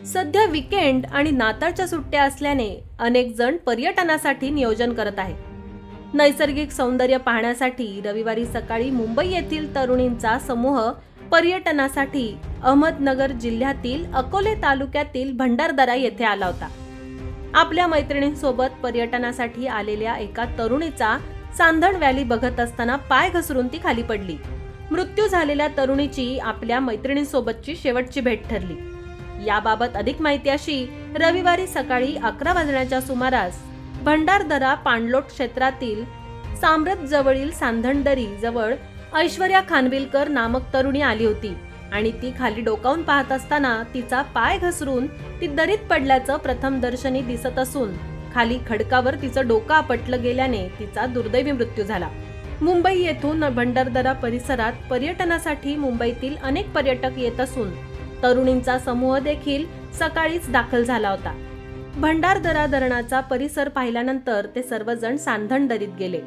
सध्या वीकेंड आणि नाताळच्या सुट्ट्या असल्याने अनेक जण पर्यटनासाठी नियोजन करत आहेत। नैसर्गिक सौंदर्य पाहण्यासाठी रविवारी सकाळी मुंबई येथील तरुणींचा समूह पर्यटनासाठी अहमदनगर जिल्ह्यातील अकोले तालुक्यातील भंडारदरा येथे आला होता। आपल्या मैत्रिणींसोबत पर्यटनासाठी आलेल्या एका तरुणीचा सांधण व्हॅली बघत असताना पाय घसरून ती खाली पडली। मृत्यू झालेल्या तरुणीची आपल्या मैत्रिणींसोबतची शेवटची भेट ठरली। याबाबत अधिक माहिती अशी रविवारी सकाळी 11 वाजण्याच्या सुमारास भंडारदरा पाणलोट क्षेत्रातील साम्रत जवळील सांधणदरी जवळ ऐश्वर्या खानविलकर नामक तरुणी आली होती आणि ती खाली डोकावून पाहत असताना तिचा पाय घसरून ती दरीत पडल्याचं प्रथमदर्शनी दिसत असून खाली खडकावर तिचं डोकं आपटलं गेल्याने तिचा दुर्दैवी मृत्यू झाला। मुंबई येथून भंडारदरा परिसरात पर्यटनासाठी मुंबईतील अनेक पर्यटक येत असून तरुणींचा समूह देखील सकाळीच दाखल झाला होता। भंडारदरा धरणाचा परिसर पाहिल्यानंतर ते सर्वजण सांधणदरीत गेले।